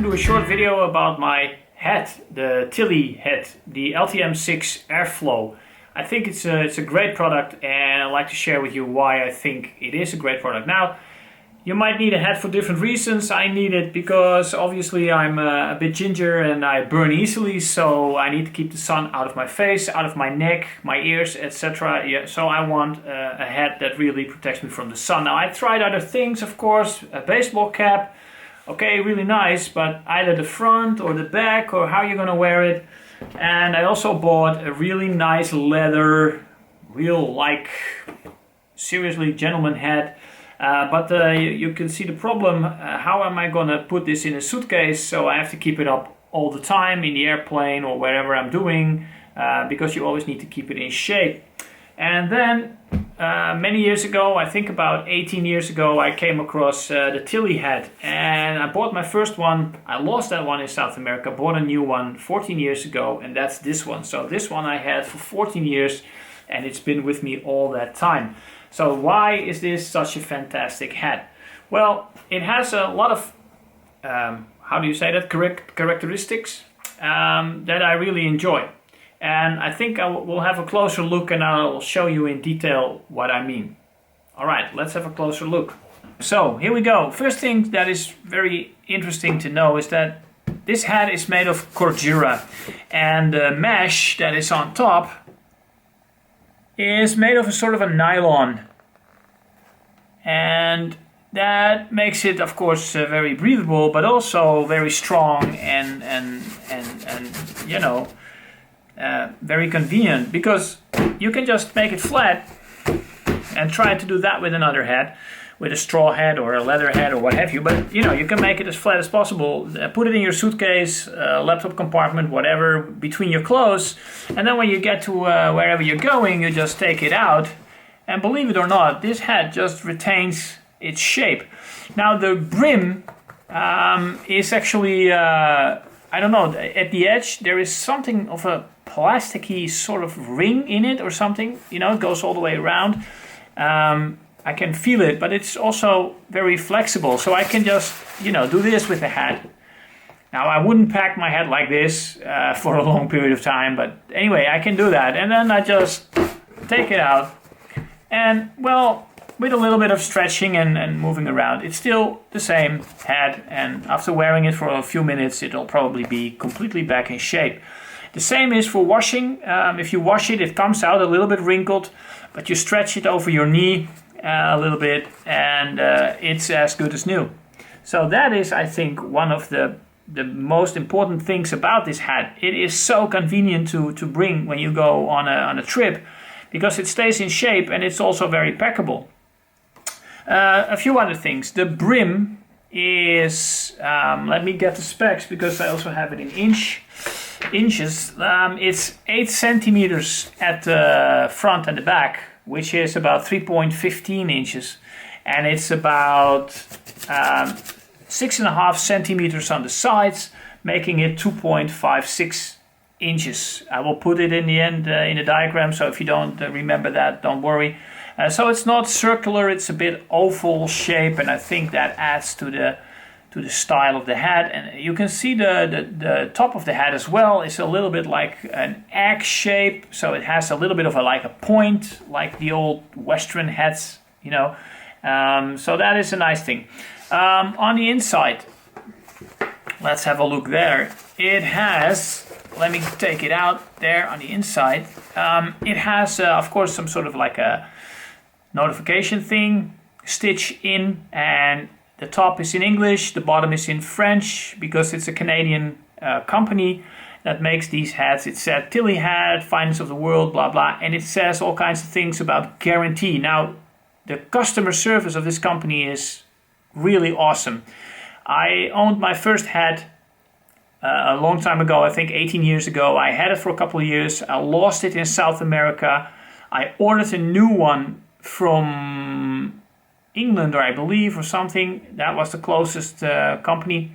do a short video about my head, the Tilley head, the LTM6 Airflow. I think it's a great product, and I'd like to share with you why I think it is a great product. Now, you might need a hat for different reasons. I need it because obviously I'm a bit ginger and I burn easily, so I need to keep the sun out of my face, out of my neck, my ears, etc. Yeah, so I want a hat that really protects me from the sun. Now, I tried other things, of course, a baseball cap. Okay, really nice, but either the front or the back or how you're gonna wear it. And I also bought a really nice leather, seriously gentleman hat. But you can see the problem. How am I gonna put this in a suitcase? So I have to keep it up all the time in the airplane or wherever I'm doing, because you always need to keep it in shape. And then many years ago, I think about 18 years ago, I came across the Tilley hat, and I bought my first one. I lost that one in South America, bought a new one 14 years ago, and that's this one. So this one I had for 14 years, and it's been with me all that time. So why is this such a fantastic hat? Well, it has a lot of, how do you say that, characteristics that I really enjoy. And I think we'll have a closer look and I'll show you in detail what I mean. All right, let's have a closer look. So here we go. First thing that is very interesting to know is that this hat is made of cordura, and the mesh that is on top is made of a sort of a nylon. And that makes it, of course, very breathable, but also very strong and you know, very convenient, because you can just make it flat and try to do that with another hat, with a straw hat or a leather hat or what have you. But you know, you can make it as flat as possible, put it in your suitcase, laptop compartment, whatever, between your clothes, and then when you get to wherever you're going, you just take it out, and believe it or not, this hat just retains its shape. Now the brim is actually I don't know, at the edge there is something of a plasticky sort of ring in it or something, you know, it goes all the way around. I can feel it, but it's also very flexible, so I can just, you know, do this with the hat. Now, I wouldn't pack my hat like this for a long period of time, but anyway, I can do that. And then I just take it out, and well, with a little bit of stretching and moving around, it's still the same hat, and after wearing it for a few minutes, it'll probably be completely back in shape. The same is for washing. If you wash it, it comes out a little bit wrinkled, but you stretch it over your knee a little bit, and it's as good as new. So that is, I think, one of the most important things about this hat. It is so convenient to bring when you go on a trip, because it stays in shape and it's also very packable. A few other things. The brim is, let me get the specs because I also have it in inches. It's 8 centimeters at the front and the back, which is about 3.15 inches, and it's about 6.5 centimeters on the sides, making it 2.56 inches. I will put it in the end in the diagram, so if you don't remember that, don't worry. So it's not circular, it's a bit oval shape, and I think that adds to the style of the hat. And you can see the top of the hat as well is a little bit like an egg shape, so it has a little bit of a point, like the old Western hats, you know. So that is a nice thing. On the inside, let's have a look there. It has, let me take it out there on the inside. It has, of course, some sort of like a notification thing, stitch in, and the top is in English, the bottom is in French, because it's a Canadian company that makes these hats. It said Tilley hat, finest of the world, blah blah, and it says all kinds of things about guarantee. Now, the customer service of this company is really awesome. I owned my first hat a long time ago, I think 18 years ago. I had it for a couple of years. I lost it in South America. I ordered a new one from England, or I believe, or something. That was the closest company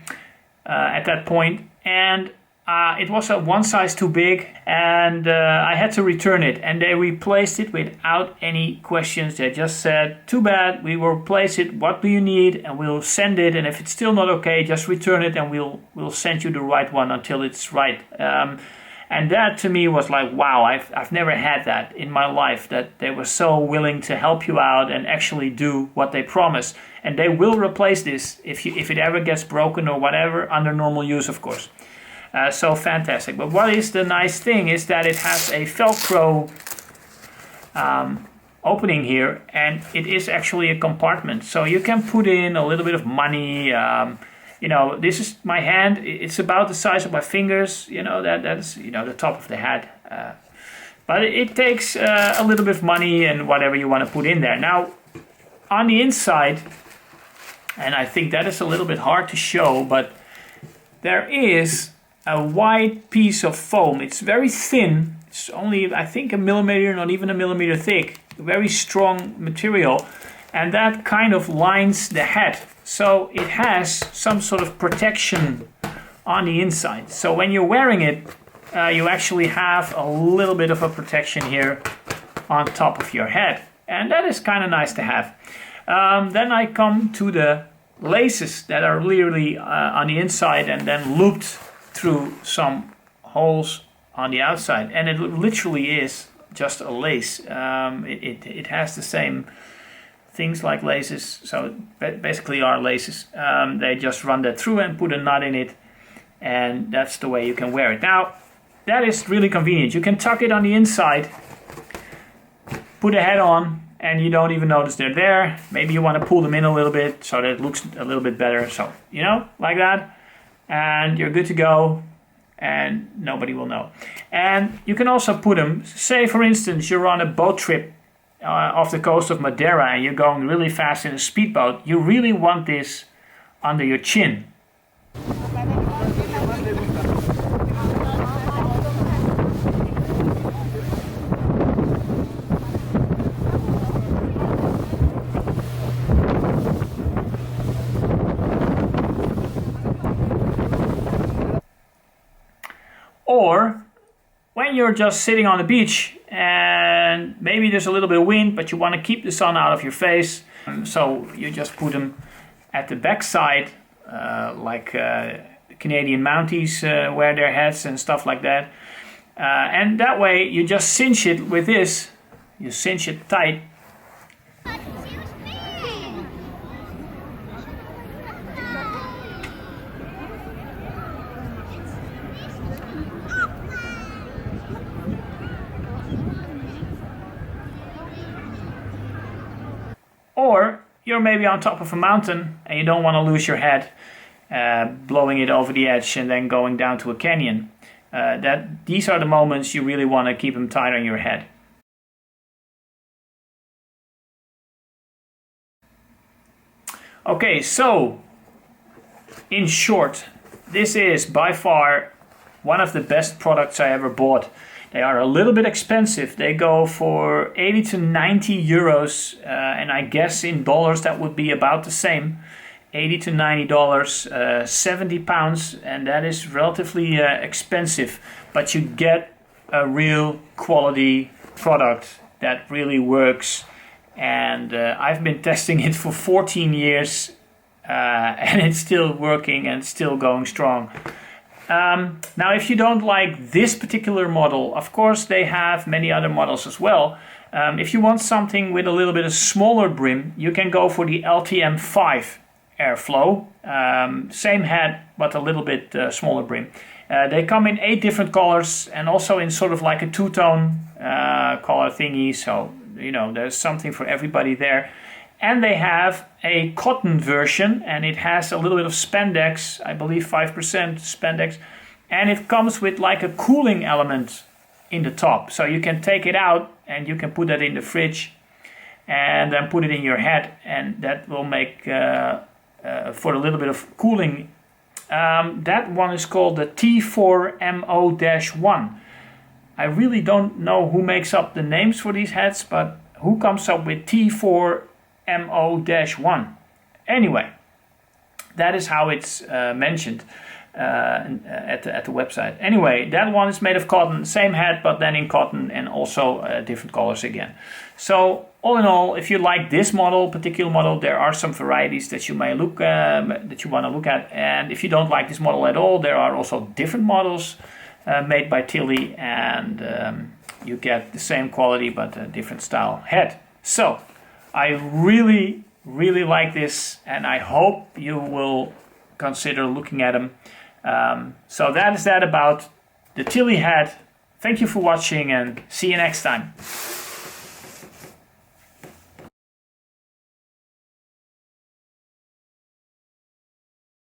at that point. And it was a one size too big, and I had to return it, and they replaced it without any questions. They just said, too bad, we will replace it, what do you need, and we'll send it, and if it's still not okay, just return it and we'll send you the right one until it's right. And that to me was like, wow, I've never had that in my life, that they were so willing to help you out and actually do what they promise. And they will replace this if it ever gets broken or whatever, under normal use, of course. So fantastic. But what is the nice thing is that it has a Velcro opening here, and it is actually a compartment. So you can put in a little bit of money. You know, this is my hand. It's about the size of my fingers. You know, that's the top of the head. But it takes a little bit of money and whatever you want to put in there. Now, on the inside, and I think that is a little bit hard to show, but there is a white piece of foam. It's very thin. It's only, I think, a millimeter, not even a millimeter thick. Very strong material. And that kind of lines the head. So it has some sort of protection on the inside. So when you're wearing it, you actually have a little bit of a protection here on top of your head. And that is kind of nice to have. Then I come to the laces that are literally on the inside and then looped through some holes on the outside. And it literally is just a lace. It has the same things like laces, so basically are laces. They just run that through and put a knot in it, and that's the way you can wear it. Now, that is really convenient. You can tuck it on the inside, put a head on, and you don't even notice they're there. Maybe you want to pull them in a little bit so that it looks a little bit better. So, you know, like that, and you're good to go, and nobody will know. And you can also put them, say for instance, you're on a boat trip off the coast of Madeira and you're going really fast in a speedboat. You really want this under your chin. Or when you're just sitting on the beach and maybe there's a little bit of wind, but you want to keep the sun out of your face, so you just put them at the back side, like Canadian Mounties wear their hats and stuff like that. And that way you just cinch it with this, you cinch it tight. Or you're maybe on top of a mountain and you don't want to lose your head, blowing it over the edge and then going down to a canyon. These are the moments you really want to keep them tight on your head. Okay, so in short, this is by far one of the best products I ever bought. They are a little bit expensive. They go for 80 to 90 euros, and I guess in dollars that would be about the same. 80 to 90 dollars, 70 pounds, and that is relatively expensive. But you get a real quality product that really works. And I've been testing it for 14 years, and it's still working and still going strong. Now, if you don't like this particular model, of course they have many other models as well. If you want something with a little bit of smaller brim, you can go for the LTM6 Airflow. Same head, but a little bit smaller brim. They come in 8 different colors and also in sort of like a two-tone color thingy. So, you know, there's something for everybody there. And they have a cotton version, and it has a little bit of spandex, I believe 5% spandex, and it comes with like a cooling element in the top. So you can take it out and you can put that in the fridge and then put it in your head, and that will make for a little bit of cooling. That one is called the T4MO-1. I really don't know who makes up the names for these hats, but who comes up with T4MO-1? Anyway, that is how it's mentioned. at the website. Anyway, that one is made of cotton, same hat, but then in cotton and also different colors again. So all in all, if you like this particular model, there are some varieties that you may that you want to look at. And if you don't like this model at all, there are also different models made by Tilley, and you get the same quality but a different style head. So I really like this, and I hope you will consider looking at them. So that is that about the Tilley head. Thank you for watching, and see you next time.